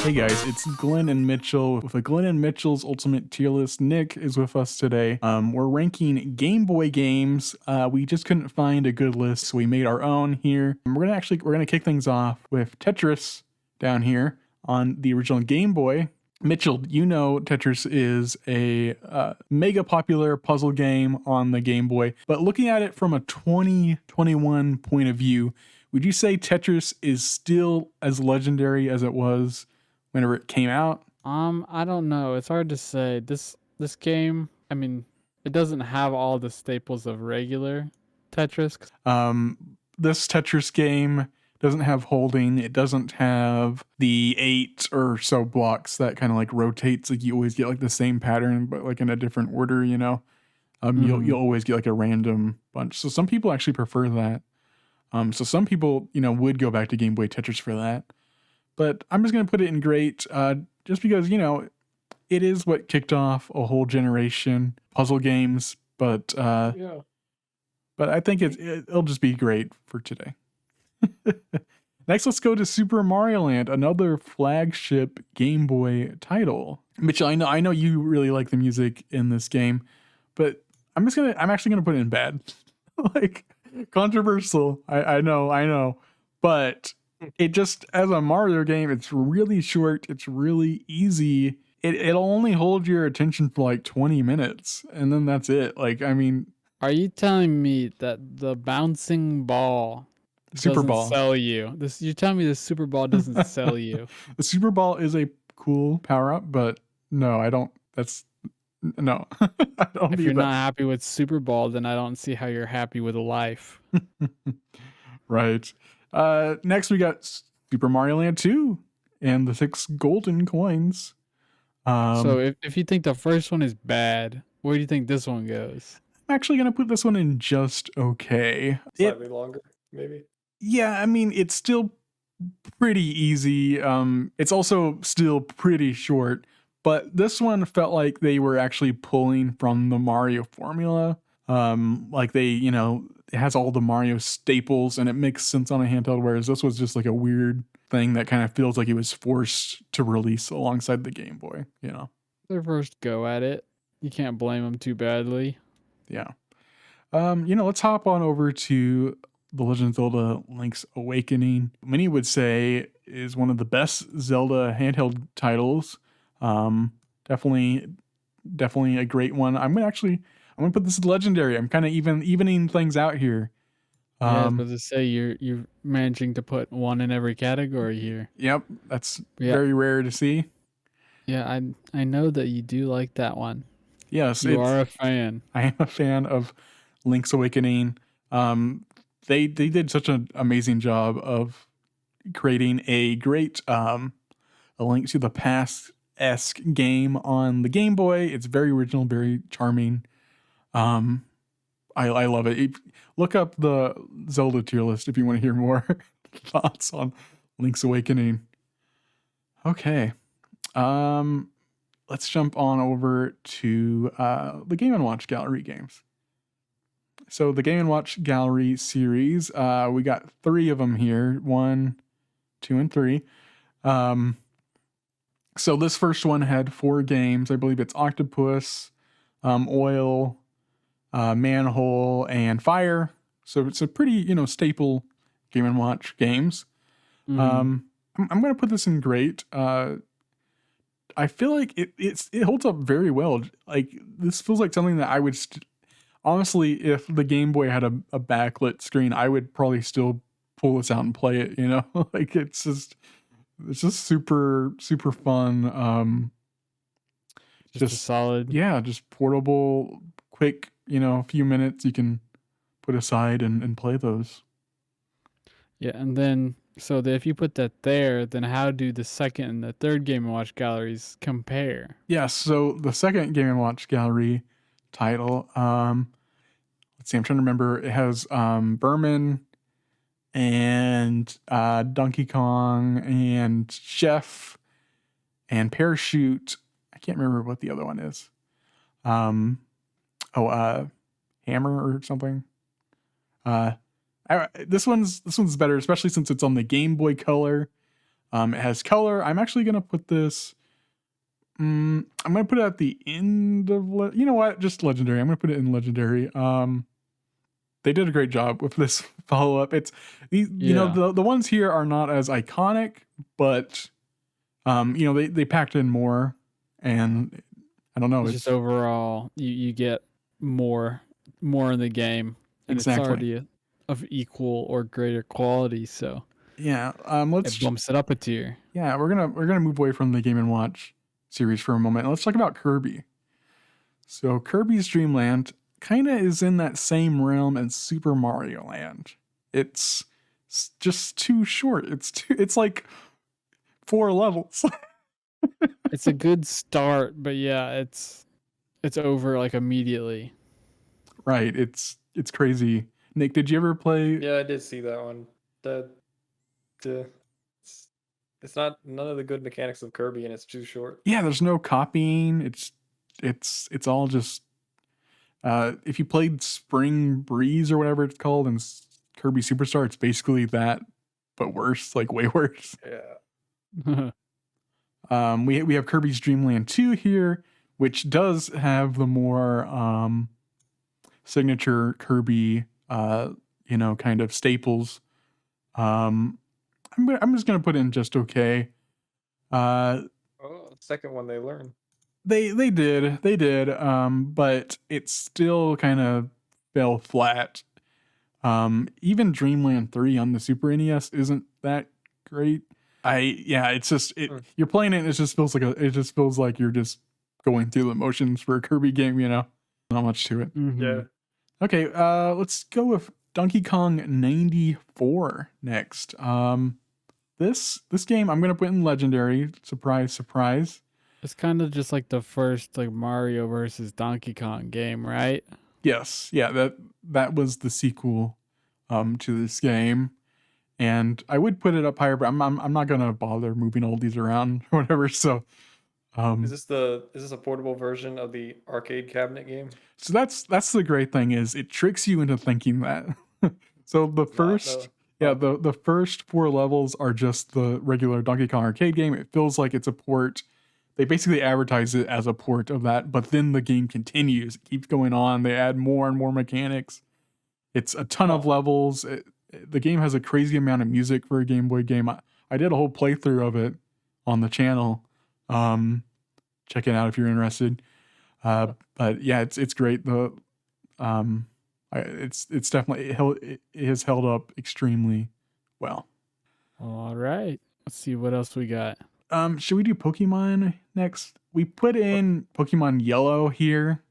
Hey guys, it's Glenn and Mitchell with a Glenn and Mitchell's Ultimate Tier List. Nick is with us today. We're ranking Game Boy games. We just couldn't find a good list, so we made our own here. We're gonna kick things off with Tetris down here on the original Game Boy. Mitchell, you know Tetris is a mega popular puzzle game on the Game Boy, but looking at it from a 2021 point of view, would you say Tetris is still as legendary as it was whenever it came out? I don't know. It's hard to say. This game, I mean, it doesn't have all the staples of regular Tetris. This Tetris game doesn't have holding. It doesn't have the 8 or so blocks that kind of like rotates. Like you always get like the same pattern, but like in a different order, you know? You'll always get like a random bunch. So some people actually prefer that. So some people, would go back to Game Boy Tetris for that. But I'm just going to put it in great, just because, it is what kicked off a whole generation puzzle games. But Yeah. but I think it'll just be great for today. Next, let's go to Super Mario Land, another flagship Game Boy title. Mitchell, I know you really like the music in this game, but I'm actually gonna put it in bad. Like, controversial. I know, but it just, as a Mario game, it's really short. It's really easy. It'll only hold your attention for like 20 minutes, and then that's it. Like, I mean, Are you telling me that the bouncing ball Super doesn't Ball. sell you? You're telling me the Super Ball doesn't sell you? The Super Ball is a cool power up, but no, I don't. No, I don't If need you're that. not happy with Super Ball, then I don't see how you're happy with life. Right. Next, we got Super Mario Land 2 and the 6 golden coins. So if you think the first one is bad, where do you think this one goes? I'm actually going to put this one in just okay. Slightly longer, maybe. Yeah, I mean, it's still pretty easy. It's also still pretty short, but this one felt like they were actually pulling from the Mario formula. Like it has all the Mario staples and it makes sense on a handheld, whereas this was just like a weird thing that kind of feels like it was forced to release alongside the Game Boy, Their first go at it. You can't blame them too badly. Yeah. Let's hop on over to The Legend of Zelda Link's Awakening. Many would say is one of the best Zelda handheld titles. Definitely a great one. I'm gonna put this as legendary. I'm kind of evening things out here. Yeah, I was about to say you're managing to put one in every category here. Yep, that's very rare to see. Yeah, I know that you do like that one. Yes, you are a fan. I am a fan of Link's Awakening. They did such an amazing job of creating a great A Link to the Past-esque game on the Game Boy. It's very original, very charming. I love it. Look up the Zelda tier list if you want to hear more thoughts on Link's Awakening. Okay. Let's jump on over to the Game & Watch Gallery games. So the Game & Watch Gallery series, we got 3 of them here. 1, 2, and 3. So this first one had 4 games. I believe it's Octopus, Oil, Manhole, and Fire. So it's a pretty, staple Game & Watch games. I'm going to put this in great. I feel like it holds up very well. Like, this feels like something that I would honestly, if the Game Boy had a backlit screen, I would probably still pull this out and play it, like it's just super fun. Just solid. Yeah, just portable, quick, a few minutes you can put aside and play those. Yeah, and then if you put that there, then how do the second and the third Game & Watch galleries compare? Yeah, so the second Game & Watch Gallery title, let's see, I'm trying to remember. It has Berman and Donkey Kong and Chef and Parachute. I can't remember what the other one is. Hammer or something. This one's better, especially since it's on the Game Boy Color. It has color. I'm actually gonna put this. I'm gonna put it at the end of. You know what? Just legendary. I'm gonna put it in legendary. They did a great job with this follow up. It's you know Yeah. the ones here are not as iconic, but you know they packed in more, and I don't know. It's just overall you get more in the game, and it's Exactly. already of equal or greater quality, so Yeah. it bumps it up a tier. Yeah, we're gonna move away from the Game and Watch series for a moment. Let's talk about Kirby. So Kirby's Dream Land kind of is in that same realm as Super Mario Land. It's just too short. It's like 4 levels. It's a good start, but yeah, it's over like immediately. Right. It's crazy. Nick, did you ever play? Yeah, I did see that one. The it's not none of the good mechanics of Kirby, and it's too short. Yeah, there's no copying. It's all just if you played Spring Breeze or whatever it's called in Kirby Superstar, it's basically that, but worse, like way worse. Yeah. We have Kirby's Dream Land 2 here, which does have the more signature Kirby, you know, kind of staples. I'm just gonna put in just okay. Second one they learned. They did, but it still kind of fell flat. Even Dreamland 3 on the Super NES isn't that great. It's just you're playing it and it just feels like you're just going through the motions for a Kirby game, you know. Not much to it. Mhm. Yeah. Okay, let's go with Donkey Kong 94 next. This game I'm gonna put in legendary. Surprise, surprise. It's kind of just like the first like Mario versus Donkey Kong game, right? Yes, yeah, that was the sequel to this game. And I would put it up higher, but I'm not gonna bother moving all these around or whatever. So Is this a portable version of the arcade cabinet game? so that's the great thing is it tricks you into thinking that. So the first the first 4 levels are just the regular Donkey Kong arcade game. It feels like it's a port. They basically advertise it as a port of that, but then the game continues. It keeps going on. They add more and more mechanics. It's a ton of levels. The game has a crazy amount of music for a Game Boy game. I did a whole playthrough of it on the channel. Check it out if you're interested. But yeah, it's great. It's definitely it has held up extremely well. All right. Let's see what else we got. Should we do Pokemon next? We put in Pokemon Yellow here,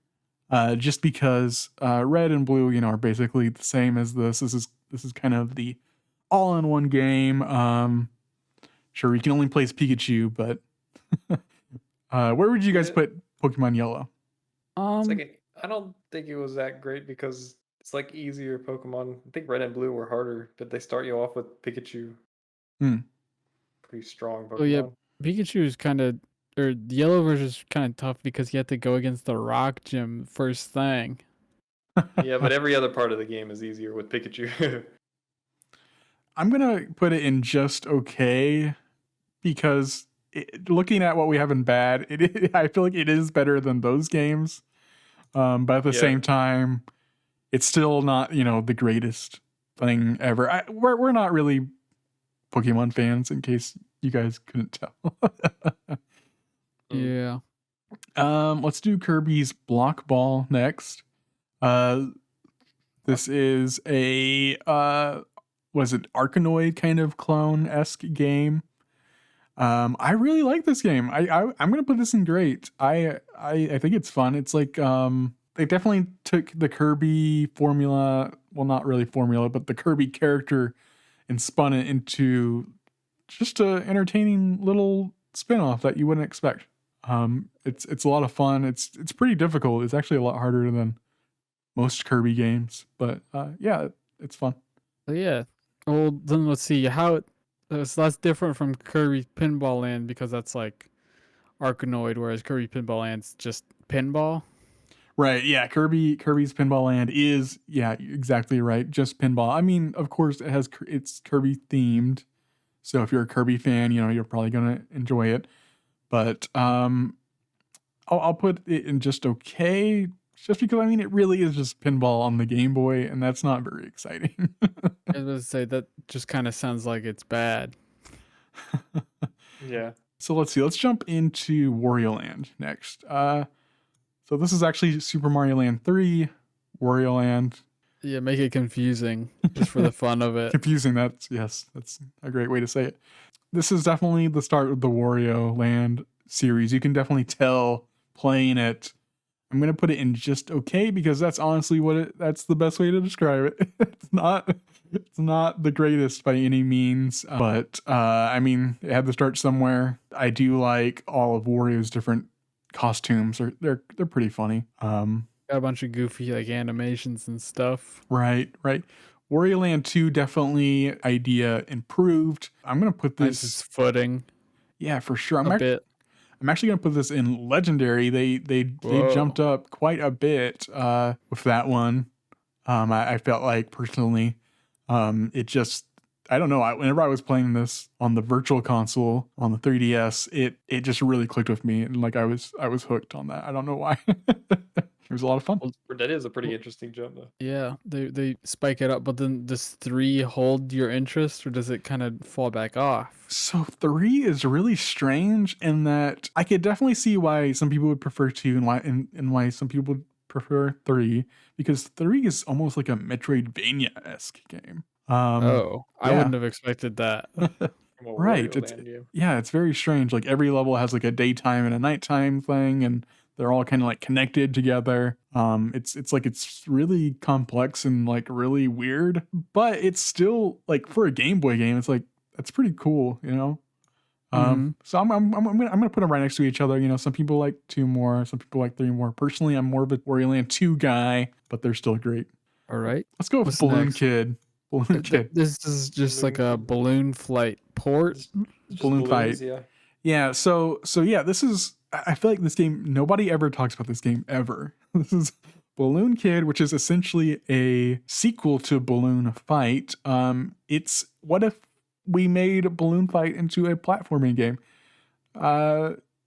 just because Red and Blue, you know, are basically the same as this. This is kind of the all-in-one game. Sure, you can only play as Pikachu, but where would you guys put Pokemon Yellow? I don't think it was that great because it's like easier Pokemon. I think Red and Blue were harder, but they start you off with Pikachu. Pretty strong Pokemon. Oh yeah, Pikachu is kind of, or the yellow version is kind of tough because you have to go against the rock gym first thing. Yeah, but every other part of the game is easier with Pikachu. I'm gonna put it in just okay because looking at what we have in bad, I feel like it is better than those games. But at the same time, it's still not, you know, the greatest thing ever. We're not really Pokemon fans, in case you guys couldn't tell. Yeah. Let's do Kirby's Block Ball next. This is a was it Arkanoid kind of clone-esque game. I really like this game. I'm gonna put this in great. I think it's fun. It's like they definitely took the Kirby formula, well, not really formula, but the Kirby character, and spun it into just a entertaining little spin-off that you wouldn't expect. It's a lot of fun. It's pretty difficult. It's actually a lot harder than most Kirby games, but yeah, it's fun. So yeah. Well, then let's see how that's different from Kirby Pinball Land because that's like Arkanoid, whereas Kirby Pinball Land's just pinball. Right, yeah, Kirby's Pinball Land is, yeah, exactly right, just pinball. I mean, of course, it's Kirby themed, So if you're a Kirby fan, you're probably gonna enjoy it. But I'll put it in just okay, just because it really is just pinball on the Game Boy, and that's not very exciting. I was gonna say that just kind of sounds like it's bad. Yeah. So let's see. Let's jump into Wario Land next. So this is actually Super Mario Land 3, Wario Land. Yeah, make it confusing just for the fun of it. Confusing. That's a great way to say it. This is definitely the start of the Wario Land series. You can definitely tell playing it. I'm gonna put it in just okay because that's honestly that's the best way to describe it. It's not the greatest by any means, but it had to start somewhere. I do like all of Wario's different costumes. They're pretty funny. Got a bunch of goofy like animations and stuff. Right. Wario Land 2 definitely idea improved. I'm gonna put this Nice footing. Yeah, for sure. A bit. I'm actually gonna put this in legendary. They jumped up quite a bit with that one. I felt like personally, it just, I don't know. Whenever I was playing this on the virtual console on the 3DS, it just really clicked with me, and like I was hooked on that. I don't know why. It was a lot of fun. Well, that is a pretty interesting jump, though. Yeah, they spike it up, but then does 3 hold your interest, or does it kind of fall back off? So 3 is really strange in that I could definitely see why some people would prefer 2 and why some people would prefer 3, because 3 is almost like a Metroidvania-esque game. I wouldn't have expected that. Right. It's very strange. Like every level has like a daytime and a nighttime thing, and they're all kind of like connected together. It's really complex and like really weird, but it's still like for a Game Boy game, it's like that's pretty cool, So I'm gonna put them right next to each other. Some people like 2 more, some people like 3 more. Personally, I'm more of a Wario Land 2 guy, but they're still great. All right. Let's go with Balloon Kid. Balloon Kid. This is just like a balloon flight port. Just Balloon balloons, fight. Yeah. So yeah, this is. I feel like this game. Nobody ever talks about this game ever. This is Balloon Kid, which is essentially a sequel to Balloon Fight. It's what if we made Balloon Fight into a platforming game?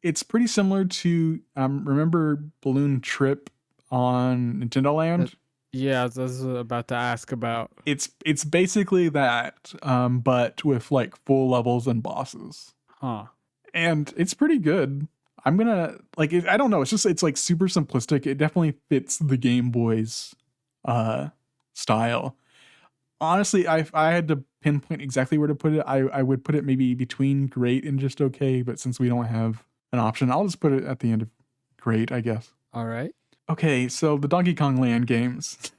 It's pretty similar to remember Balloon Trip on Nintendo Land. Yeah, I was about to ask about. It's basically that, but with like full levels and bosses. Huh. And it's pretty good. I'm gonna like it, I don't know. It's like super simplistic. It definitely fits the Game Boy's style. Honestly, if I had to pinpoint exactly where to put it, I would put it maybe between great and just okay. But since we don't have an option, I'll just put it at the end of great, I guess. All right. Okay, so the Donkey Kong Land games.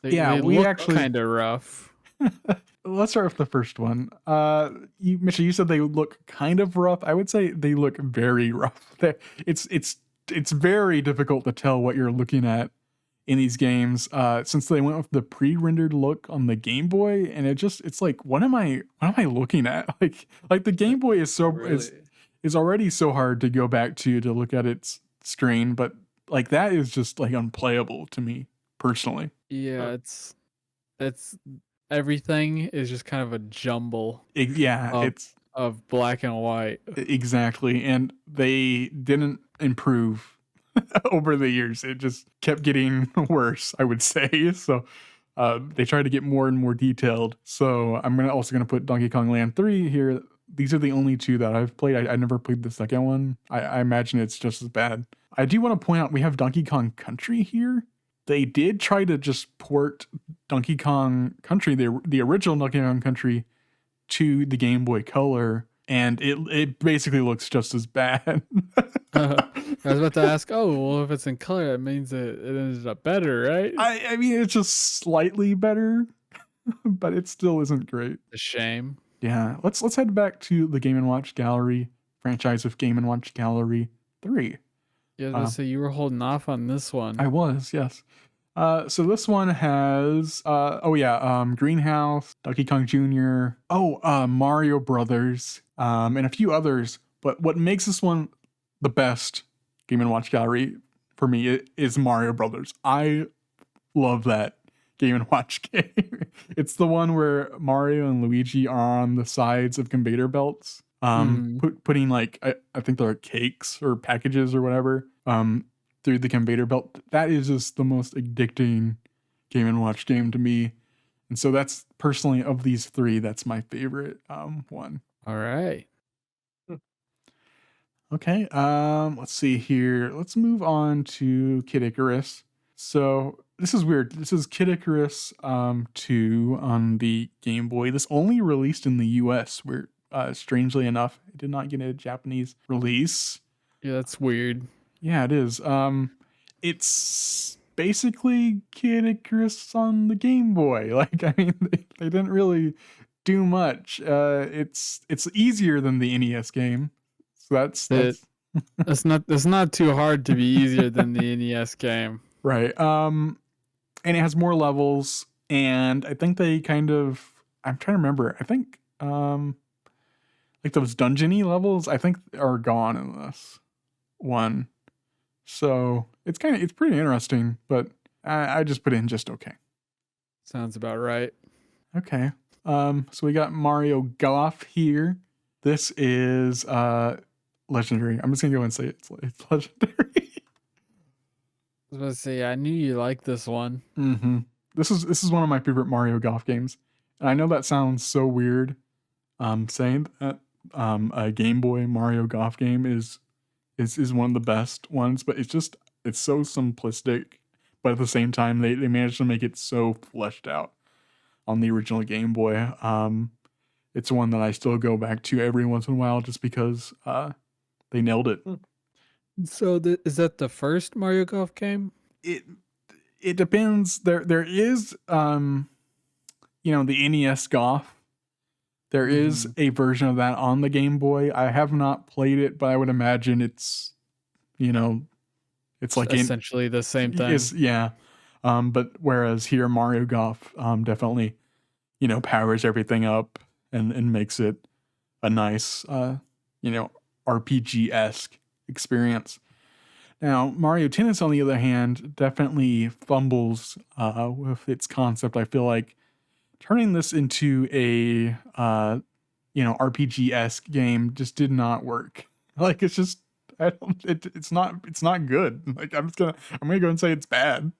They we look actually kind of rough. Let's start with the first one. Mitchell, you said they look kind of rough. I would say they look very rough. It's very difficult to tell what you're looking at in these games, since they went with the pre-rendered look on the Game Boy, and it's like, what am I looking at? Like the Game Boy is is already so hard to go back to look at its screen, but like that is just like unplayable to me personally. Yeah, it's everything is just kind of a jumble. It's of black and white. Exactly, and they didn't improve over the years. It just kept getting worse, I would say. So they tried to get more and more detailed. So I'm also gonna put Donkey Kong Land 3 here. These are the only 2 that I've played. I never played the second one. I imagine it's just as bad. I do want to point out we have Donkey Kong Country here. They did try to just port Donkey Kong Country, the original Donkey Kong Country, to the Game Boy Color, and it basically looks just as bad. I was about to ask, well, if it's in color, that means it ended up better, right? I mean, it's just slightly better, but it still isn't great. A shame. Yeah, let's head back to the Game & Watch Gallery franchise of Game & Watch Gallery 3. Yeah, so you were holding off on this one. I was, yes. So this one has Greenhouse, Donkey Kong Jr., Mario Brothers, and a few others. But what makes this one the best Game & Watch Gallery for me is Mario Brothers. I love that Game & Watch game. It's the one where Mario and Luigi are on the sides of conveyor belts, putting like I think they're cakes or packages or whatever through the conveyor belt. That is just the most addicting Game & Watch game to me. And so that's personally, of these three, that's my favorite one. All right. Okay, let's see here. Let's move on to Kid Icarus. So this is weird. This is Kid Icarus 2 on the Game Boy. This only released in the US, where strangely enough, it did not get a Japanese release. Yeah, that's weird. Yeah, it is. It's basically Kid Icarus on the Game Boy. Like, I mean, they didn't really do much. It's easier than the NES game. So that's It's not too hard to be easier than the NES game. Right. And it has more levels, and I think they kind of, I'm trying to remember. I think like those dungeony levels, I think are gone in this one. So it's pretty interesting, but I just put in just okay. Sounds about right. Okay. So we got Mario Golf here. This is legendary. I'm just gonna go and say it's legendary. I was about to say, I knew you liked this one. Mm-hmm. This is one of my favorite Mario Golf games, and I know that sounds so weird. Saying that a Game Boy Mario Golf game is one of the best ones, but it's so simplistic, but at the same time they managed to make it so fleshed out on the original Game Boy. It's one that I still go back to every once in a while just because they nailed it. So is that the first Mario Golf game? It depends. There is the NES Golf. There is a version of that on the Game Boy. I have not played it, but I would imagine it's like essentially the same thing. Yeah. But whereas here Mario Golf definitely powers everything up and makes it a nice RPG-esque experience. Now, Mario Tennis, on the other hand, definitely fumbles with its concept. I feel like turning this into a RPG-esque game just did not work. Like, it's just it's not good. Like, I'm gonna go and say it's bad.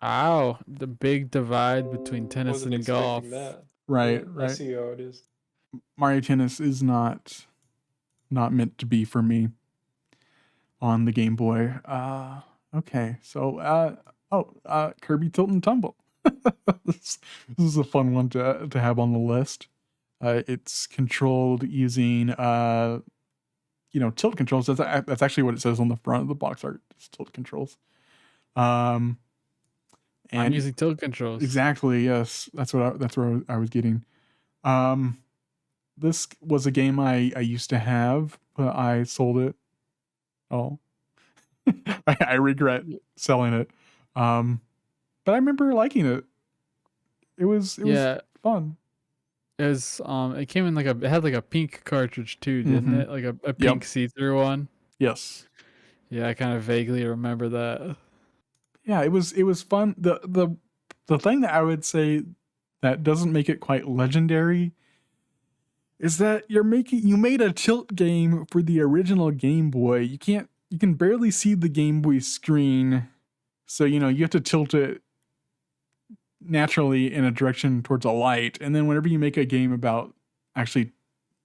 Wow, the big divide between tennis and golf. Right. I see how it is. Mario Tennis is not meant to be for me on the Game Boy. Okay, so Kirby Tilt and Tumble. This is a fun one to have on the list. It's controlled using tilt controls. That's actually what it says on the front of the box art. It's tilt controls. And I'm using tilt controls. Exactly. Yes, that's where I was getting. This was a game I used to have, but I sold it. Oh, I regret selling it. But I remember liking it. It was fun. It came in it had like a pink cartridge too, didn't it? Like a pink see-through one. Yes. Yeah, I kind of vaguely remember that. Yeah, it was fun. The thing that I would say that doesn't make it quite legendary is that you made a tilt game for the original Game Boy. You can barely see the Game Boy screen, so you have to tilt it naturally in a direction towards a light, and then whenever you make a game about actually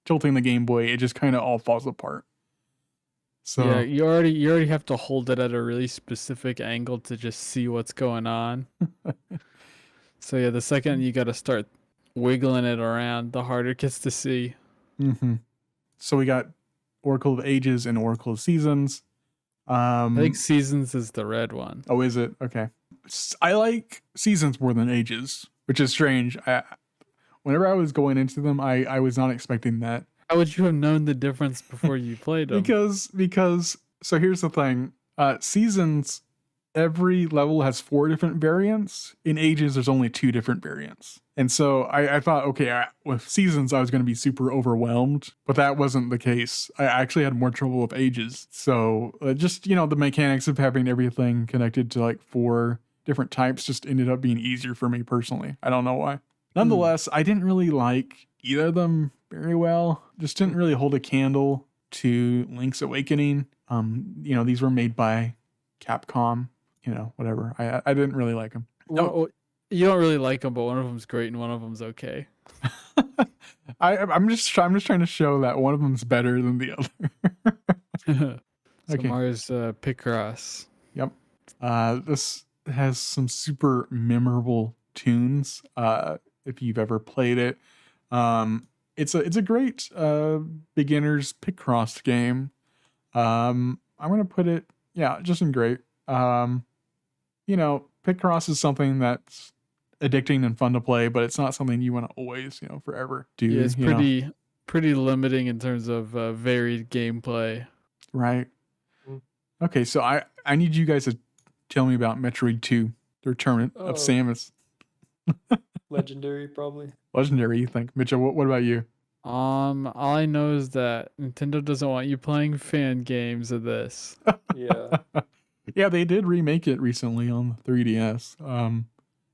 tilting the Game Boy, it just kind of all falls apart. So yeah, you already have to hold it at a really specific angle to just see what's going on. So yeah, the second you got to start wiggling it around, the harder it gets to see. So we got Oracle of Ages and Oracle of Seasons. I think Seasons is the red one. Oh, is it? Okay. I like Seasons more than Ages, which is strange. Whenever I was going into them, I was not expecting that. How would you have known the difference before you played them? Because so here's the thing. Seasons, every level has 4 different variants. In Ages, there's only 2 different variants. And so I thought, okay, with Seasons, I was going to be super overwhelmed, but that wasn't the case. I actually had more trouble with Ages. So just, the mechanics of having everything connected to like 4 different types just ended up being easier for me personally. I don't know why. Nonetheless, I didn't really like either of them very well. Just didn't really hold a candle to Link's Awakening. These were made by Capcom, whatever. I didn't really like them. Well, you don't really like them, but one of them's great and one of them's okay. I'm just trying to show that one of them's better than the other. So Okay. Mario's Picross. Yep. This has some super memorable tunes. If you've ever played it, it's a great beginner's Picross game. I'm gonna put it, just in great. Picross is something that's addicting and fun to play, but it's not something you want to always, forever do. Yeah, it's pretty limiting in terms of varied gameplay. Right. Okay, so I need you guys to tell me about Metroid 2, The Return of Samus. Legendary, probably. Legendary, you think? Mitchell, what about you? All I know is that Nintendo doesn't want you playing fan games of this. Yeah. Yeah, they did remake it recently on the 3DS.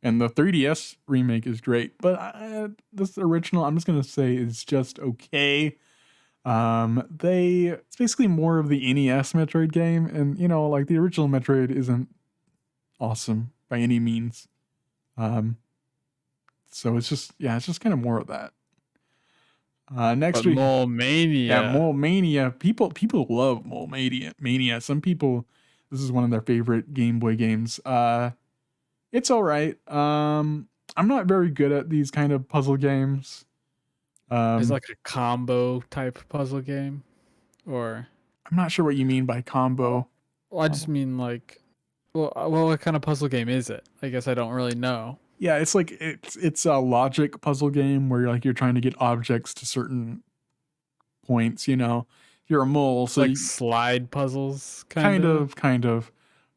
And the 3DS remake is great, but this original, I'm just gonna say, is just okay. It's basically more of the NES Metroid game, and like the original Metroid isn't awesome by any means. So it's just kind of more of that. Next week, Mole Mania. Yeah, Mole Mania. People love Mole Mania. Some people, this is one of their favorite Game Boy games. It's all right. I'm not very good at these kind of puzzle games. It's like a combo type puzzle game, or I'm not sure what you mean by combo. Well, I just mean like, what kind of puzzle game is it? I guess I don't really know. Yeah, it's like it's a logic puzzle game where you're trying to get objects to certain points. You're a mole, so like slide puzzles. Kind of.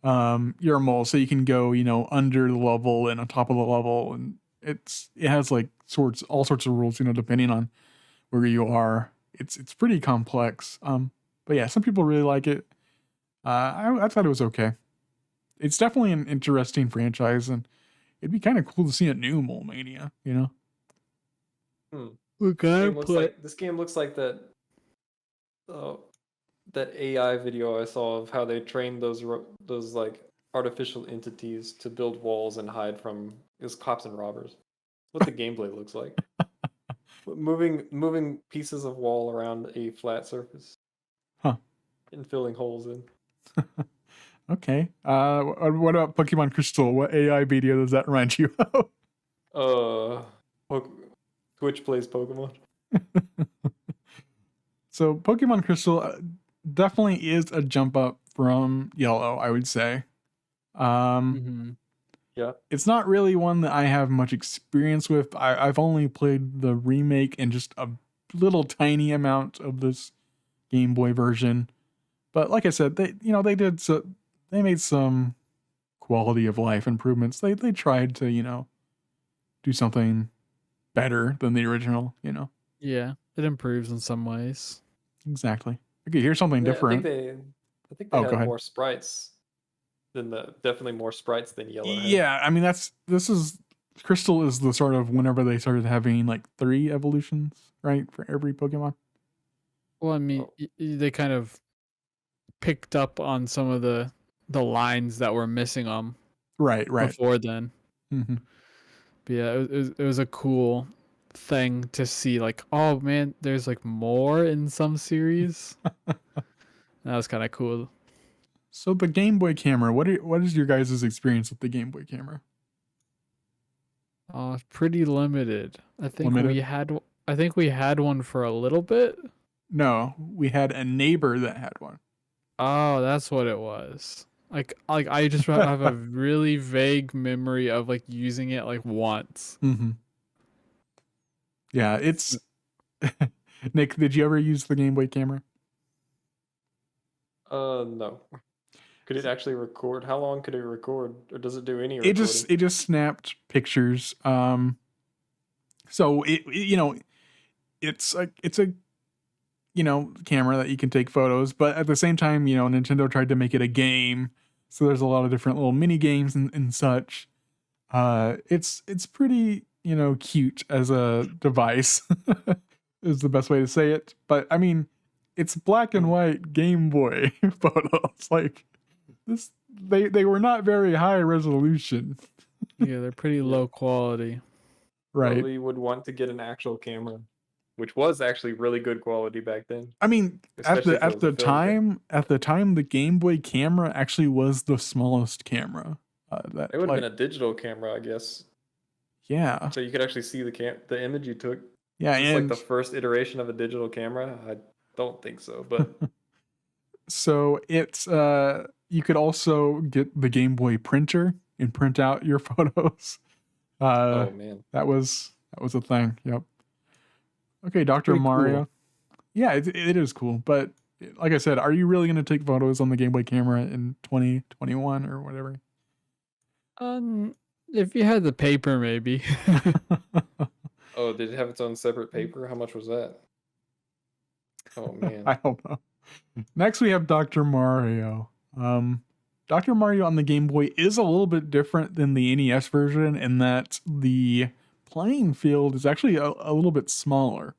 You're a mole, so you can go under the level and on top of the level, and it has like all sorts of rules, depending on where you are. It's pretty complex. But yeah, some people really like it. I thought it was okay. It's definitely an interesting franchise, and it'd be kind of cool to see a new Mole Mania, This game looks like that AI video I saw of how they trained those like artificial entities to build walls and hide from cops and robbers. What the gameplay looks like. Moving pieces of wall around a flat surface. Huh. And filling holes in. Okay. What about Pokemon Crystal? What AI video does that remind you of? Twitch plays Pokemon. So Pokemon Crystal definitely is a jump up from Yellow, I would say. Yeah. It's not really one that I have much experience with. I've only played the remake and just a little tiny amount of this Game Boy version. But like I said, they made some quality of life improvements. They tried to, do something better than the original, Yeah, it improves in some ways. Exactly. Okay, here's something different. I think they had more sprites definitely more sprites than Yellow had. Yeah, I mean Crystal is the sort of whenever they started having like 3 evolutions, right, for every Pokemon. Well, I mean, they kind of picked up on some of the lines that were missing them. Right. Before then. Mm-hmm. But yeah, it was a cool thing to see. Like, oh man, there's like more in some series. That was kind of cool. So the Game Boy camera, what is your guys' experience with the Game Boy camera? Pretty limited. I think we had one for a little bit. No, we had a neighbor that had one. Oh, that's what it was. Like I just have a really vague memory of like using it like once. Mm-hmm. Yeah, it's Nick, did you ever use the Game Boy camera? No. Could it actually record? How long could it record, or does it do any recording? It just snapped pictures. So it's a camera that you can take photos, but at the same time, Nintendo tried to make it a game, So there's a lot of different little mini games and such. It's pretty, cute as a device is the best way to say it. But I mean, it's black and white Game Boy photos. Like this, they were not very high resolution. Yeah, they're pretty low quality. Right. Probably would want to get an actual camera, which was actually really good quality back then. I mean, Especially if it at was a the film time, the Game Boy camera actually was the smallest camera. It would have been a digital camera, I guess. Yeah. So you could actually see the image you took. Yeah, Is this and like the first iteration of a digital camera? I don't think so, but so it's you could also get the Game Boy printer and print out your photos. oh man. That was a thing. Yep. Okay, Dr. Pretty Mario. cool. Yeah, it is cool, but like I said, are you really going to take photos on the Game Boy camera in 2021 or whatever? If you had the paper, maybe. Oh, did it have its own separate paper? How much was that? Oh man. I don't know. Next, we have Dr. Mario. Dr. Mario on the Game Boy is a little bit different than the NES version in that the playing field is actually a little bit smaller.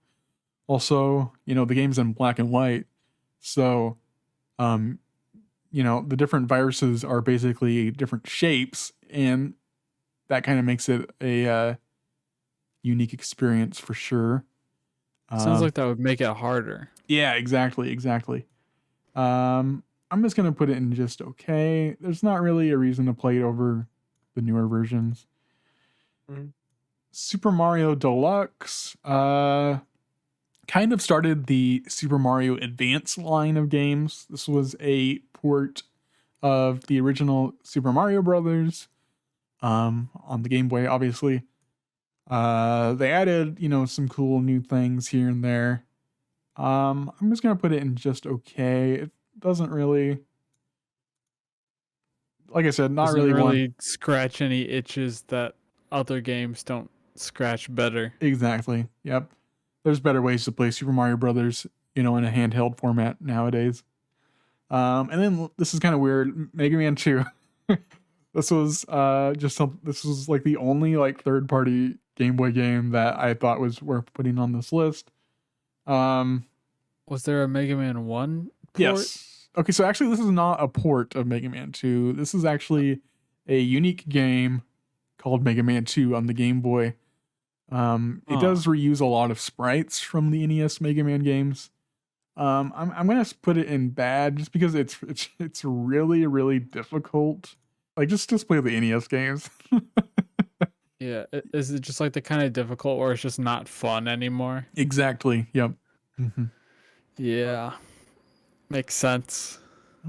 Also, the game's in black and white. So, the different viruses are basically different shapes, and that kind of makes it a unique experience for sure. Sounds like that would make it harder. Yeah, exactly. I'm just gonna put it in just okay. There's not really a reason to play it over the newer versions. Mm-hmm. Super Mario Deluxe kind of started the Super Mario Advance line of games. This was a port of the original Super Mario Brothers on the Game Boy, obviously. They added, some cool new things here and there. I'm just gonna put it in just okay. It doesn't really, like I said, not Doesn't really really scratch any itches that other games don't scratch better. Exactly. Yep. There's better ways to play Super Mario Brothers, in a handheld format nowadays. And then this is kind of weird. Mega Man 2. This was this was like the only like third party Game Boy game that I thought was worth putting on this list. Was there a Mega Man 1 port? Yes. Okay, so actually this is not a port of Mega Man 2. This is actually a unique game called Mega Man 2 on the Game Boy. It does reuse a lot of sprites from the NES Mega Man games. I'm gonna put it in bad just because it's really, really difficult. Like just play the NES games. Yeah, is it just like the kind of difficult where it's just not fun anymore? Exactly. Yep. Mm-hmm. Yeah, makes sense.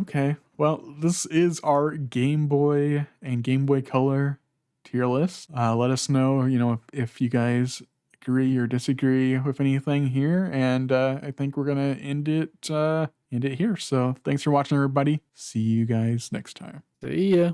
Okay. Well, this is our Game Boy and Game Boy Color tier list. Let us know, if you guys agree or disagree with anything here, and I think we're gonna end it here. So thanks for watching, everybody. See you guys next time. See ya.